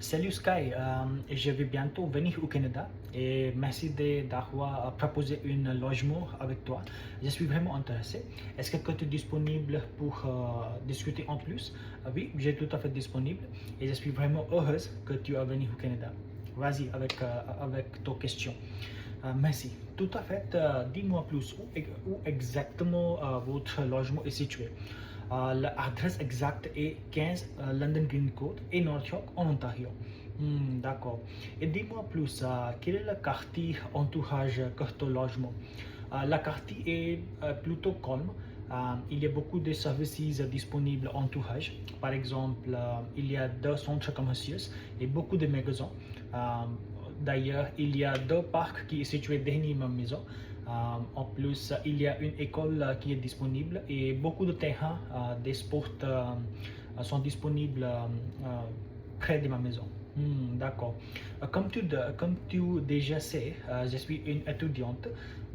Salut Sky, je vais bientôt venir au Canada et merci d'avoir proposé un logement avec toi. Je suis vraiment intéressé. Est-ce que tu es disponible pour discuter en plus? Oui, je suis tout à fait disponible et je suis vraiment heureuse que tu es venu au Canada. Vas-y avec ta question. Merci. Tout à fait. Dis-moi plus où exactement votre logement est situé. L'adresse exacte est 15 London Green Court et North York en Ontario. D'accord. Et dis-moi plus, quel est le quartier entourage de ton logement? La quartier est plutôt calme. Il y a beaucoup de services disponibles entourage. Par exemple, il y a 2 centres commerciaux et beaucoup de magasins. D'ailleurs, il y a 2 parcs qui sont situés derrière ma maison. En plus, il y a une école qui est disponible et beaucoup de terrains des sports sont disponibles près de ma maison. D'accord. Comme tu déjà sais, je suis une étudiante.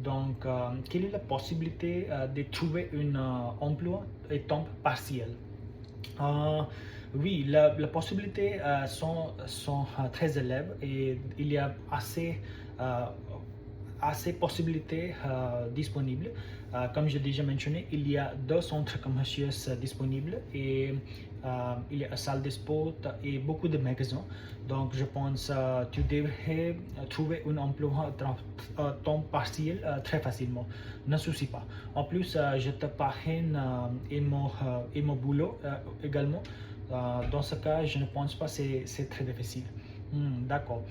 Donc, quelle est la possibilité de trouver un emploi à temps partiel? Euh, oui, la possibilité sont très élevées et il y a euh, assez possibilités disponibles. Comme j'ai déjà mentionné, il y a 2 centres commerciaux disponibles et il y a une salle de sport et beaucoup de magasins. Donc, je pense que tu devrais trouver un emploi à temps partiel très facilement. Ne soucie pas. En plus, je te parraine et mon boulot également. Dans ce cas, je ne pense pas que c'est très difficile. D'accord.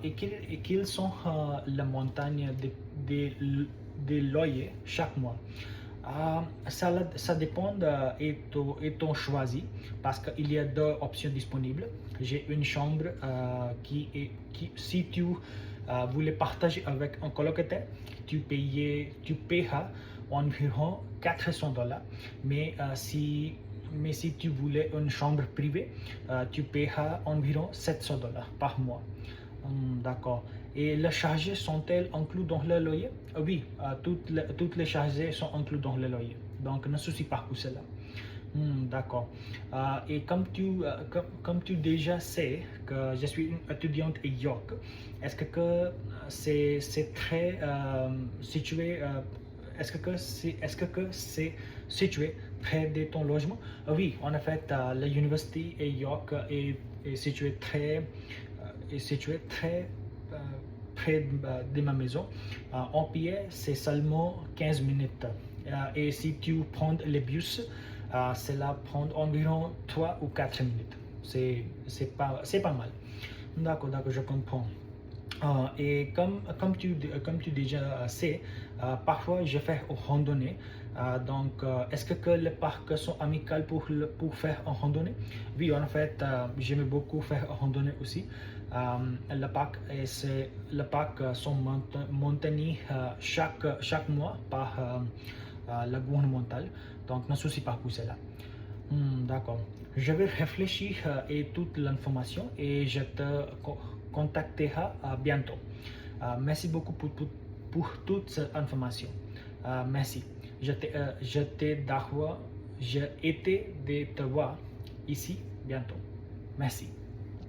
Et quelles sont les montagnes des loyers chaque mois? Ça dépend et ton choisi parce qu'il y a 2 options disponibles. J'ai une chambre si tu voulais partager avec un colocataire, tu paieras environ $400. Mais si tu voulais une chambre privée, tu paieras environ $700 par mois. D'accord. Et les charges sont-elles incluses dans le loyer? Oui, toutes les charges sont incluses dans le loyer. Donc, ne soucie pas pour cela. D'accord. Et comme tu déjà sais que je suis une étudiante à York, est-ce que c'est très situé c'est situé près de ton logement? Oui, en effet, l'université à York est située très près de ma maison. En pied, c'est seulement 15 minutes. Et si tu prends le bus, cela prend environ 3 ou 4 minutes. C'est pas mal. D'accord, je comprends. Et comme tu déjà sais, parfois je fais une randonnée. Donc, est-ce que les parcs sont amicaux pour faire une randonnée? Oui, en fait, j'aime beaucoup faire une randonnée aussi. Le parc sont maintenus chaque mois par la gouvernementale. Donc, ne soucie pas pour cela. D'accord. Je vais réfléchir et toute l'information et je te contacterai bientôt. Merci beaucoup pour toute cette information. Merci. J'ai été de te voir ici bientôt. Merci.